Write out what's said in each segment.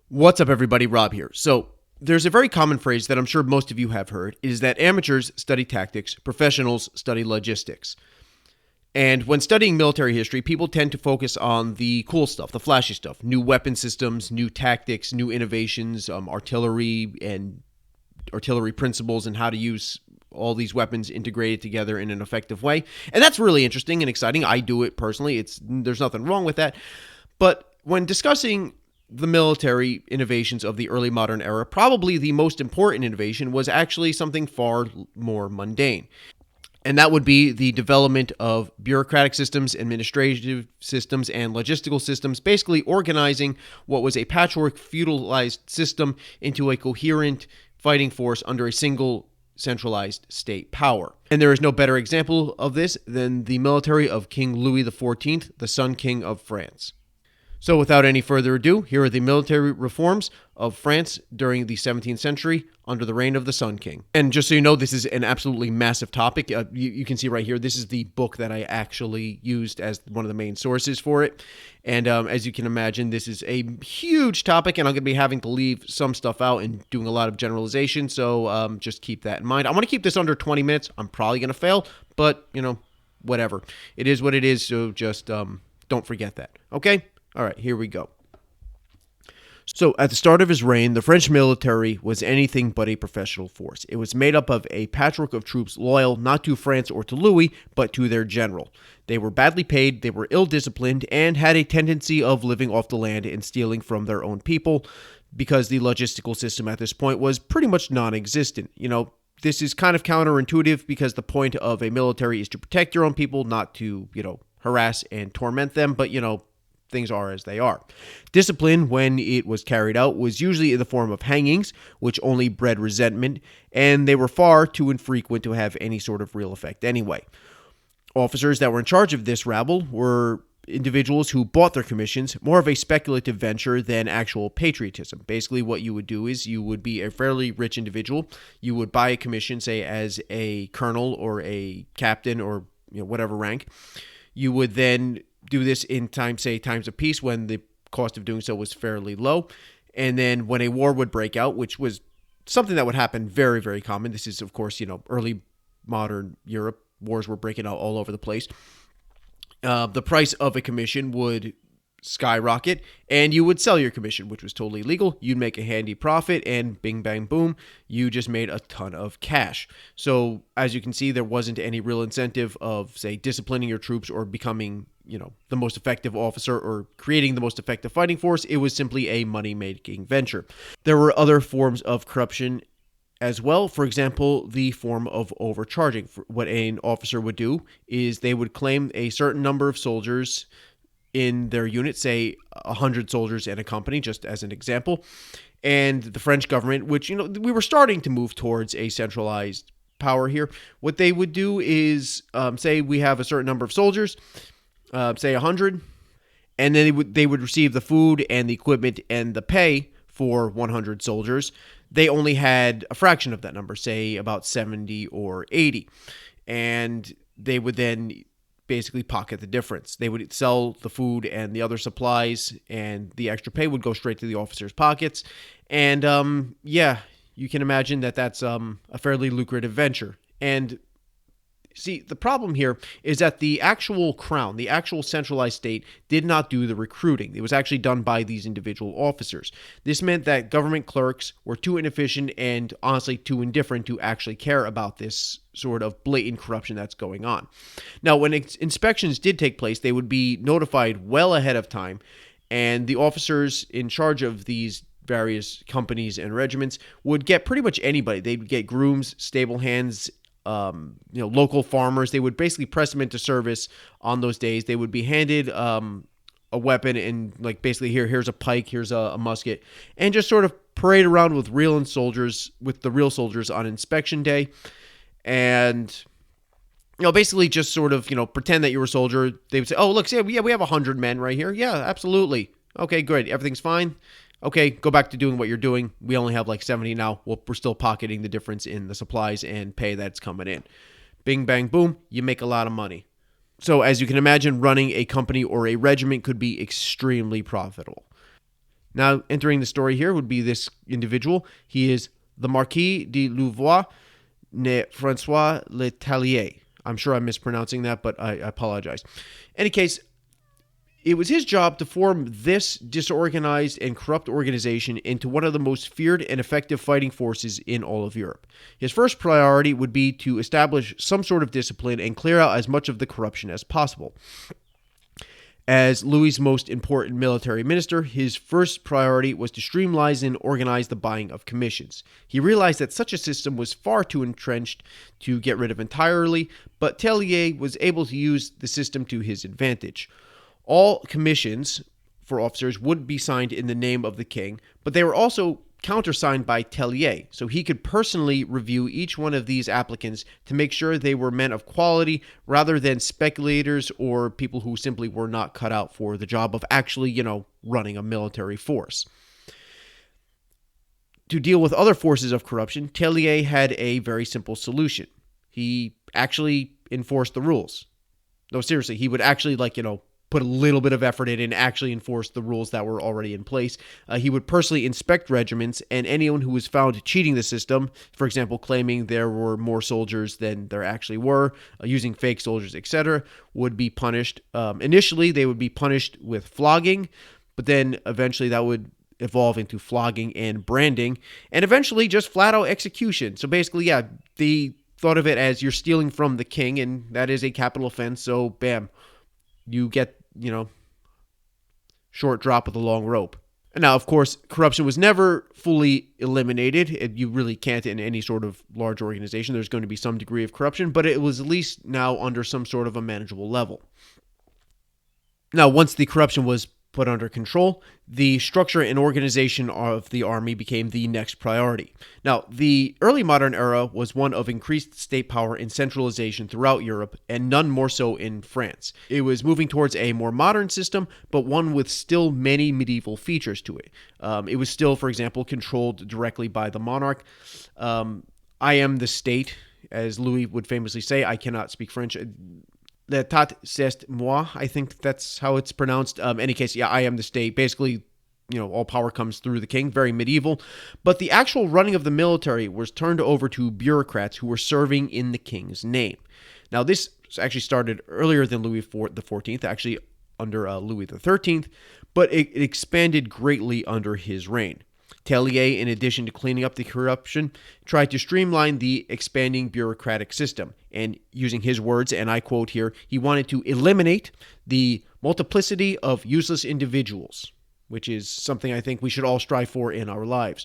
What's up, everybody? Rob here. So, there's a very common phrase that I'm sure most of you have heard, is that amateurs study tactics, professionals study logistics. And when studying military history, people tend to focus on the cool stuff, the flashy stuff, new weapon systems, new tactics, new innovations, artillery and artillery principles, and how to use all these weapons integrated together in an effective way. And that's really interesting and exciting. I do it personally. There's nothing wrong with that. But when discussing the military innovations of the early modern era, probably the most important innovation was actually something far more mundane. And that would be the development of bureaucratic systems, administrative systems, and logistical systems, basically organizing what was a patchwork feudalized system into a coherent fighting force under a single centralized state power. And there is no better example of this than the military of King Louis XIV, the Sun King of France. So without any further ado, here are the military reforms of France during the 17th century under the reign of the Sun King. And just so you know, this is an absolutely massive topic. You can see right here, this is the book that I actually used as one of the main sources for it. And as you can imagine, this is a huge topic, and I'm going to be having to leave some stuff out and doing a lot of generalization. So just keep that in mind. I want to keep this under 20 minutes. I'm probably going to fail, but, whatever. It is what it is, so just don't forget that. Okay? All right, here we go. So, at the start of his reign, the French military was anything but a professional force. It was made up of a patchwork of troops loyal not to France or to Louis, but to their general. They were badly paid, they were ill-disciplined, and had a tendency of living off the land and stealing from their own people, because the logistical system at this point was pretty much non-existent. This is kind of counterintuitive, because the point of a military is to protect your own people, not to, harass and torment them, but, things are as they are. Discipline, when it was carried out, was usually in the form of hangings, which only bred resentment, and they were far too infrequent to have any sort of real effect anyway. Officers that were in charge of this rabble were individuals who bought their commissions, more of a speculative venture than actual patriotism. Basically, what you would do is you would be a fairly rich individual. You would buy a commission, say, as a colonel or a captain or whatever rank. You would then do this in times of peace, when the cost of doing so was fairly low. And then when a war would break out, which was something that would happen very, very common. This is, of course, early modern Europe. Wars were breaking out all over the place. The price of a commission would skyrocket, and you would sell your commission, which was totally legal. You'd make a handy profit, and bing, bang, boom, you just made a ton of cash. So as you can see, there wasn't any real incentive of, say, disciplining your troops or becoming, the most effective officer or creating the most effective fighting force. It was simply a money-making venture. There were other forms of corruption as well. For example, the form of overcharging. What an officer would do is they would claim a certain number of soldiers in their unit, say 100 soldiers in a company, just as an example. And the French government, which, we were starting to move towards a centralized power here. What they would do is, say we have a certain number of soldiers, say 100, and then they would receive the food and the equipment and the pay for 100 soldiers. They only had a fraction of that number, say about 70 or 80. And they would then basically pocket the difference. They would sell the food and the other supplies, and the extra pay would go straight to the officers' pockets. And you can imagine that that's a fairly lucrative venture. And see, the problem here is that the actual crown, the actual centralized state, did not do the recruiting. It was actually done by these individual officers. This meant that government clerks were too inefficient and honestly too indifferent to actually care about this sort of blatant corruption that's going on. Now, when inspections did take place, they would be notified well ahead of time, and the officers in charge of these various companies and regiments would get pretty much anybody. They'd get grooms, stable hands, local farmers. They would basically press them into service on those days. They would be handed a weapon and basically here's a pike, here's a musket, and just sort of parade around with the real soldiers on inspection day. And basically just sort of pretend that you're a soldier. They would say, oh, look, we have 100 men right here. Yeah, absolutely. Okay, good. Everything's fine. Okay, go back to doing what you're doing. We only have 70 now. We're still pocketing the difference in the supplies and pay that's coming in. Bing, bang, boom. You make a lot of money. So as you can imagine, running a company or a regiment could be extremely profitable. Now, entering the story here would be this individual. He is the Marquis de Louvois ne Francois Letellier. I'm sure I'm mispronouncing that, but I apologize. In any case, it was his job to form this disorganized and corrupt organization into one of the most feared and effective fighting forces in all of Europe. His first priority would be to establish some sort of discipline and clear out as much of the corruption as possible. As Louis's most important military minister, his first priority was to streamline and organize the buying of commissions. He realized that such a system was far too entrenched to get rid of entirely, but Tellier was able to use the system to his advantage. All commissions for officers would be signed in the name of the king, but they were also countersigned by Tellier, so he could personally review each one of these applicants to make sure they were men of quality rather than speculators or people who simply were not cut out for the job of actually, running a military force. To deal with other forces of corruption, Tellier had a very simple solution. He actually enforced the rules. No, seriously, he would actually, put a little bit of effort in and actually enforce the rules that were already in place. He would personally inspect regiments, and anyone who was found cheating the system, for example, claiming there were more soldiers than there actually were, using fake soldiers, etc., would be punished. Initially, they would be punished with flogging, but then eventually that would evolve into flogging and branding, and eventually just flat-out execution. So basically, they thought of it as you're stealing from the king, and that is a capital offense, so bam, you get, short drop of the long rope. And now, of course, corruption was never fully eliminated. You really can't in any sort of large organization. There's going to be some degree of corruption, but it was at least now under some sort of a manageable level. Now, once the corruption was put under control, the structure and organization of the army became the next priority. Now, the early modern era was one of increased state power and centralization throughout Europe, and none more so in France. It was moving towards a more modern system, but one with still many medieval features to it. It was still, for example, controlled directly by the monarch. I am the state, as Louis would famously say. I cannot speak French. L'État, c'est moi, I think that's how it's pronounced. Any case, I am the state. Basically, all power comes through the king, very medieval. But the actual running of the military was turned over to bureaucrats who were serving in the king's name. Now, this actually started earlier than Louis XIV, actually under Louis XIII, but it expanded greatly under his reign. Tellier, in addition to cleaning up the corruption, tried to streamline the expanding bureaucratic system. And using his words, and I quote here, he wanted to eliminate the multiplicity of useless individuals, which is something I think we should all strive for in our lives.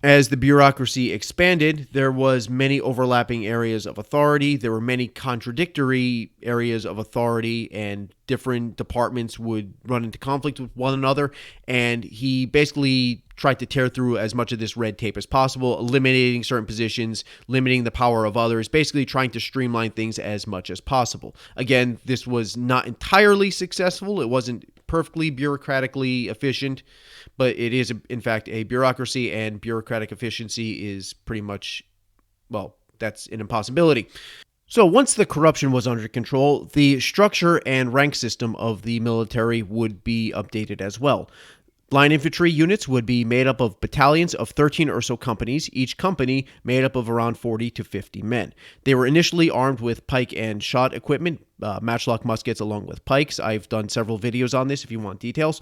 As the bureaucracy expanded, there was many overlapping areas of authority. There were many contradictory areas of authority, and different departments would run into conflict with one another. And he basically tried to tear through as much of this red tape as possible, eliminating certain positions, limiting the power of others, basically trying to streamline things as much as possible. Again, this was not entirely successful. It wasn't perfectly bureaucratically efficient, but it is, in fact, a bureaucracy, and bureaucratic efficiency is pretty much, that's an impossibility. So once the corruption was under control, the structure and rank system of the military would be updated as well. Line infantry units would be made up of battalions of 13 or so companies, each company made up of around 40 to 50 men. They were initially armed with pike and shot equipment, matchlock muskets along with pikes. I've done several videos on this if you want details.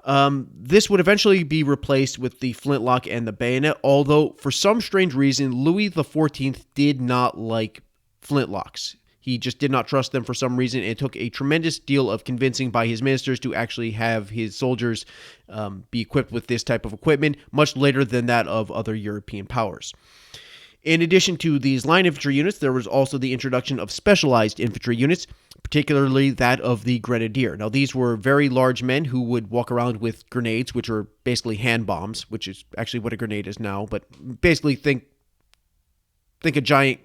This would eventually be replaced with the flintlock and the bayonet, although for some strange reason, Louis XIV did not like flintlocks. He just did not trust them for some reason. It took a tremendous deal of convincing by his ministers to actually have his soldiers be equipped with this type of equipment, much later than that of other European powers. In addition to these line infantry units, there was also the introduction of specialized infantry units, particularly that of the grenadier. Now, these were very large men who would walk around with grenades, which are basically hand bombs, which is actually what a grenade is now, but basically think a giant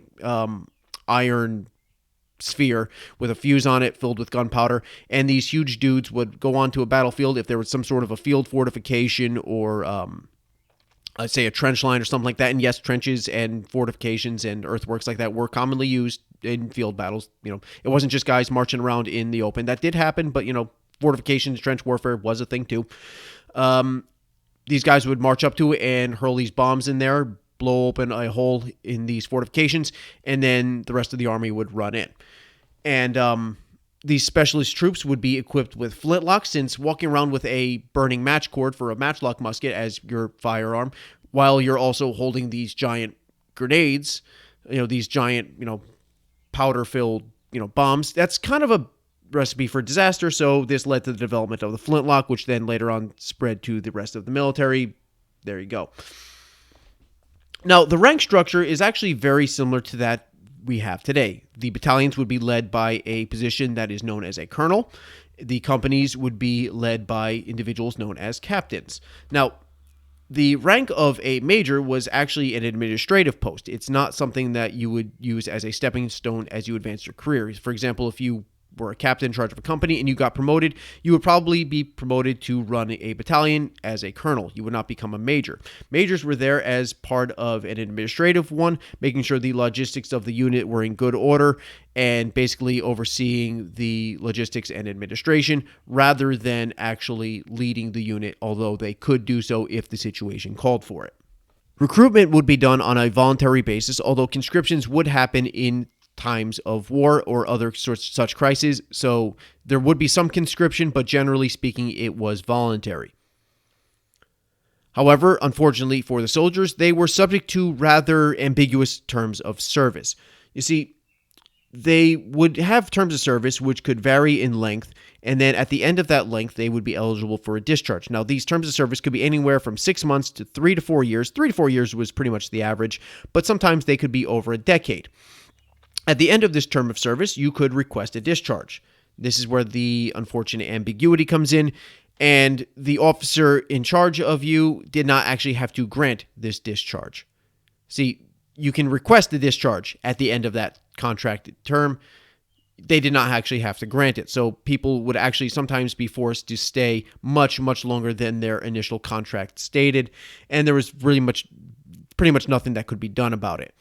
iron sphere with a fuse on it filled with gunpowder, and these huge dudes would go onto a battlefield if there was some sort of a field fortification or let's say a trench line or something like that. And yes, trenches and fortifications and earthworks like that were commonly used in field battles. It wasn't just guys marching around in the open. That did happen, but fortifications, trench warfare was a thing too. These guys would march up to it and hurl these bombs in there, blow open a hole in these fortifications, and then the rest of the army would run in. And these specialist troops would be equipped with flintlocks, since walking around with a burning match cord for a matchlock musket as your firearm, while you're also holding these giant grenades, these giant, powder-filled, bombs. That's kind of a recipe for disaster, so this led to the development of the flintlock, which then later on spread to the rest of the military. There you go. Now, the rank structure is actually very similar to that we have today. The battalions would be led by a position that is known as a colonel. The companies would be led by individuals known as captains. Now, the rank of a major was actually an administrative post. It's not something that you would use as a stepping stone as you advance your career. For example, if you were a captain in charge of a company and you got promoted, you would probably be promoted to run a battalion as a colonel. You would not become a major. Majors were there as part of an administrative one, making sure the logistics of the unit were in good order and basically overseeing the logistics and administration rather than actually leading the unit, although they could do so if the situation called for it. Recruitment would be done on a voluntary basis, although conscriptions would happen in times of war or other such crises, so there would be some conscription, but generally speaking, it was voluntary. However, unfortunately for the soldiers, they were subject to rather ambiguous terms of service. You see, they would have terms of service which could vary in length, and then at the end of that length, they would be eligible for a discharge. Now, these terms of service could be anywhere from 6 months to 3 to 4 years. 3 to 4 years was pretty much the average, but sometimes they could be over a decade. At the end of this term of service, you could request a discharge. This is where the unfortunate ambiguity comes in, and the officer in charge of you did not actually have to grant this discharge. See, you can request the discharge at the end of that contracted term. They did not actually have to grant it, so people would actually sometimes be forced to stay much, much longer than their initial contract stated, and there was pretty much nothing that could be done about it.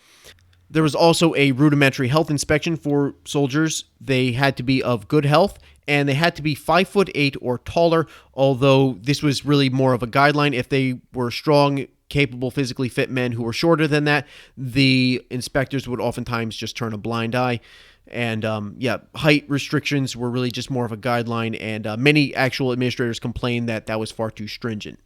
There was also a rudimentary health inspection for soldiers. They had to be of good health, and they had to be 5'8" or taller, although this was really more of a guideline. If they were strong, capable, physically fit men who were shorter than that, the inspectors would oftentimes just turn a blind eye. And height restrictions were really just more of a guideline, and many actual administrators complained that that was far too stringent.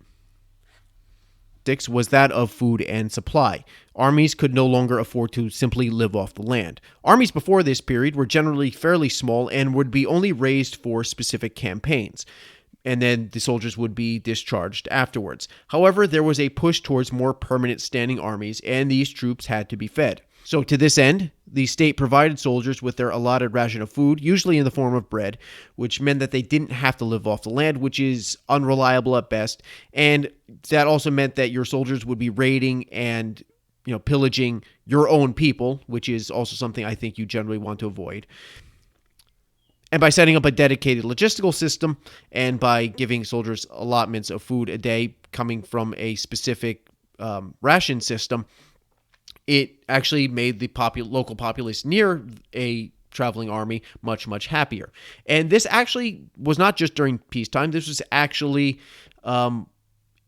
Was that of food and supply. Armies could no longer afford to simply live off the land. Armies before this period were generally fairly small and would be only raised for specific campaigns, and then the soldiers would be discharged afterwards. However, there was a push towards more permanent standing armies, and these troops had to be fed. So to this end, the state provided soldiers with their allotted ration of food, usually in the form of bread, which meant that they didn't have to live off the land, which is unreliable at best. And that also meant that your soldiers would be raiding and pillaging your own people, which is also something I think you generally want to avoid. And by setting up a dedicated logistical system and by giving soldiers allotments of food a day coming from a specific ration system, it actually made the local populace near a traveling army much, much happier. And this actually was not just during peacetime. This actually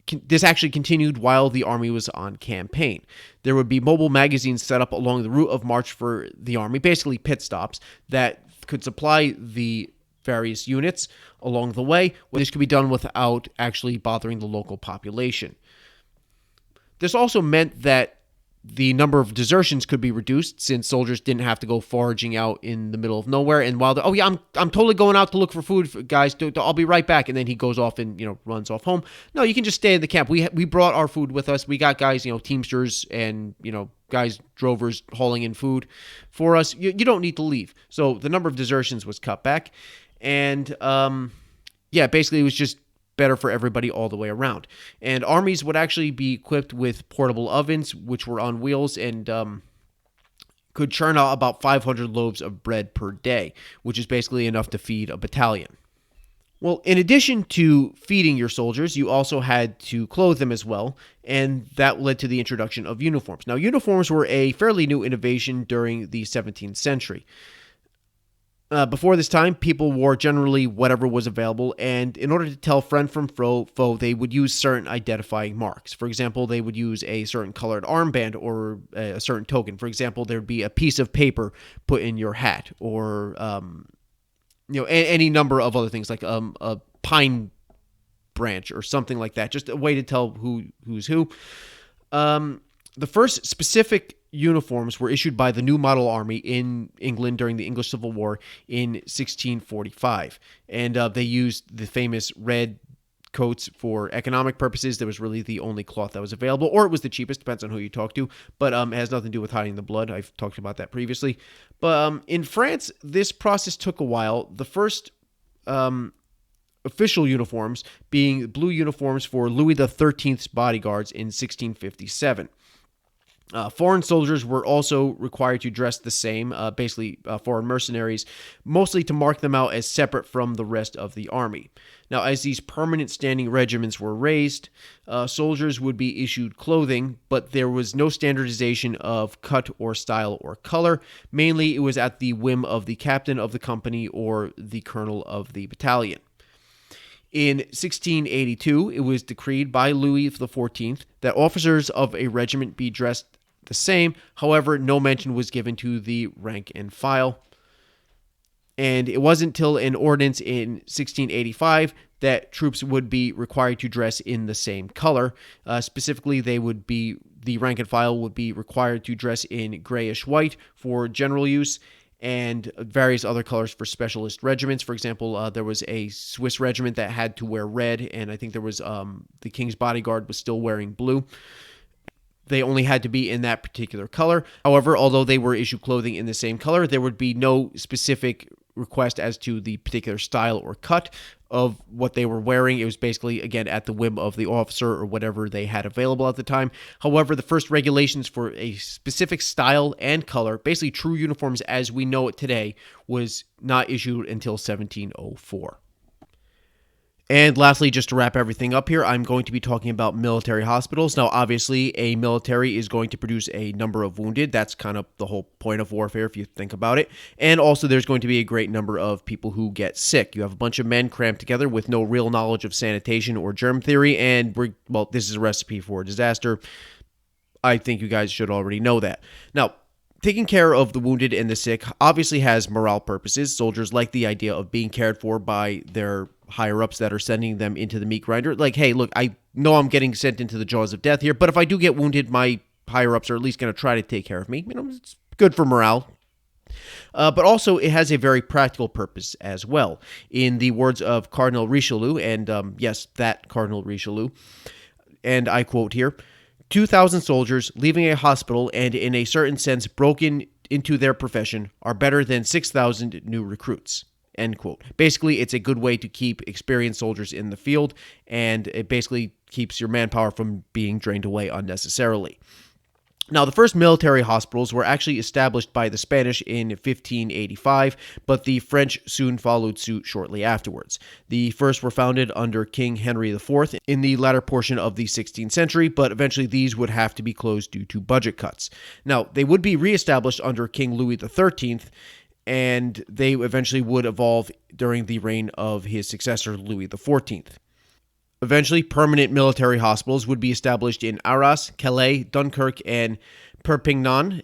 continued while the army was on campaign. There would be mobile magazines set up along the route of march for the army, basically pit stops, that could supply the various units along the way. This could be done without actually bothering the local population. This also meant that the number of desertions could be reduced, since soldiers didn't have to go foraging out in the middle of nowhere. And while I'm totally going out to look for food, guys. I'll be right back. And then he goes off and runs off home. No, you can just stay in the camp. We brought our food with us. We got guys, teamsters and guys, drovers hauling in food for us. You don't need to leave. So the number of desertions was cut back, and basically it was just better for everybody all the way around. And armies would actually be equipped with portable ovens, which were on wheels and could churn out about 500 loaves of bread per day, which is basically enough to feed a battalion. Well, in addition to feeding your soldiers, you also had to clothe them as well, and that led to the introduction of uniforms. Now, uniforms were a fairly new innovation during the 17th century. Before this time, people wore generally whatever was available, and in order to tell friend from foe, they would use certain identifying marks. For example, they would use a certain colored armband or a certain token. For example, there would be a piece of paper put in your hat, or any number of other things like a pine branch or something like that. Just a way to tell who's who. The first specific uniforms were issued by the New Model Army in England during the English Civil War in 1645. And they used the famous red coats for economic purposes. That was really the only cloth that was available, or it was the cheapest, depends on who you talk to, but it has nothing to do with hiding the blood. I've talked about that previously. But in France, this process took a while. The first official uniforms being blue uniforms for Louis XIII's bodyguards in 1657. Foreign soldiers were also required to dress the same, basically foreign mercenaries, mostly to mark them out as separate from the rest of the army. Now, as these permanent standing regiments were raised, soldiers would be issued clothing, but there was no standardization of cut or style or color. Mainly, it was at the whim of the captain of the company or the colonel of the battalion. In 1682, it was decreed by Louis XIV that officers of a regiment be dressed the same. However, no mention was given to the rank and file. And it wasn't until an ordinance in 1685 that troops would be required to dress in the same color. Specifically, the rank and file would be required to dress in grayish white for general use, and various other colors for specialist regiments. For example, there was a Swiss regiment that had to wear red, and I think there was the King's Bodyguard was still wearing blue. They only had to be in that particular color. However, although they were issued clothing in the same color, there would be no specific request as to the particular style or cut of what they were wearing. It was basically, again, at the whim of the officer or whatever they had available at the time. However, the first regulations for a specific style and color, basically true uniforms as we know it today, was not issued until 1704. And lastly, just to wrap everything up here, I'm going to be talking about military hospitals. Now, obviously, a military is going to produce a number of wounded. That's kind of the whole point of warfare, if you think about it. And also, there's going to be a great number of people who get sick. You have a bunch of men cramped together with no real knowledge of sanitation or germ theory, and, this is a recipe for a disaster. I think you guys should already know that. Now, taking care of the wounded and the sick obviously has morale purposes. Soldiers like the idea of being cared for by their higher-ups that are sending them into the meat grinder. Like, hey, look, I know I'm getting sent into the jaws of death here, but if I do get wounded, my higher-ups are at least going to try to take care of me. It's good for morale. But also, it has a very practical purpose as well. In the words of Cardinal Richelieu, and yes, that Cardinal Richelieu, and I quote here, 2,000 soldiers leaving a hospital and in a certain sense broken into their profession are better than 6,000 new recruits. End quote. Basically, it's a good way to keep experienced soldiers in the field, and it basically keeps your manpower from being drained away unnecessarily. Now, the first military hospitals were actually established by the Spanish in 1585, but the French soon followed suit shortly afterwards. The first were founded under King Henry IV in the latter portion of the 16th century, but eventually these would have to be closed due to budget cuts. Now, they would be reestablished under King Louis XIII, and they eventually would evolve during the reign of his successor, Louis XIV. Eventually, permanent military hospitals would be established in Arras, Calais, Dunkirk, and Perpignan.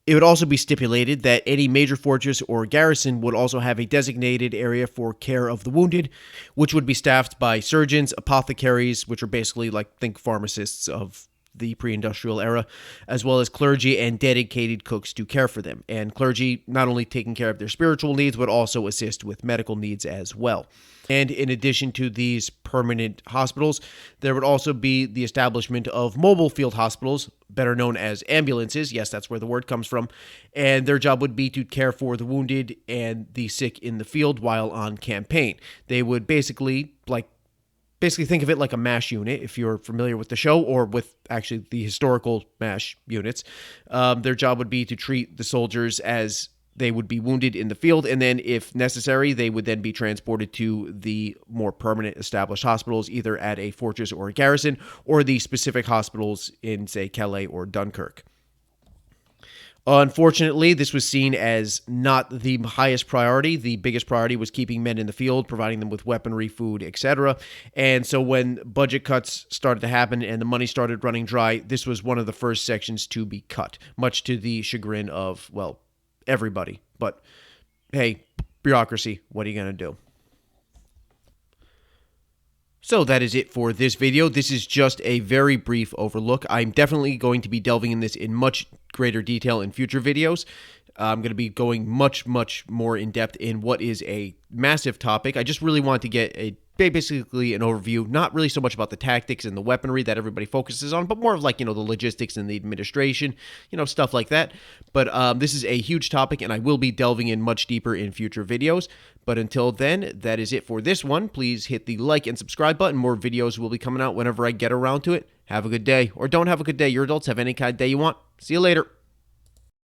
It would also be stipulated that any major fortress or garrison would also have a designated area for care of the wounded, which would be staffed by surgeons, apothecaries, which are basically think pharmacists of the pre-industrial era, as well as clergy and dedicated cooks to care for them. And clergy not only taking care of their spiritual needs, but also assist with medical needs as well. And in addition to these permanent hospitals, there would also be the establishment of mobile field hospitals, better known as ambulances. Yes, that's where the word comes from. And their job would be to care for the wounded and the sick in the field while on campaign. They would basically think of it like a MASH unit, if you're familiar with the show, or with actually the historical MASH units. Their job would be to treat the soldiers as they would be wounded in the field, and then if necessary, they would then be transported to the more permanent established hospitals, either at a fortress or a garrison, or the specific hospitals in, say, Calais or Dunkirk. Unfortunately, this was seen as not the highest priority. The biggest priority was keeping men in the field, providing them with weaponry, food, etc. And so when budget cuts started to happen and the money started running dry, this was one of the first sections to be cut, much to the chagrin of, well, everybody. But hey, bureaucracy, what are you going to do? So that is it for this video. This is just a very brief overlook. I'm definitely going to be delving in this in much greater detail in future videos. I'm going to be going much more in depth in what is a massive topic. I just really want to get basically an overview, not really so much about the tactics and the weaponry that everybody focuses on, but more of like, the logistics and the administration, stuff like that. But this is a huge topic, and I will be delving in much deeper in future videos. But until then, that is it for this one. Please hit the like and subscribe button. More videos will be coming out whenever I get around to it. Have a good day, or don't have a good day. Your adults have any kind of day you want. See you later.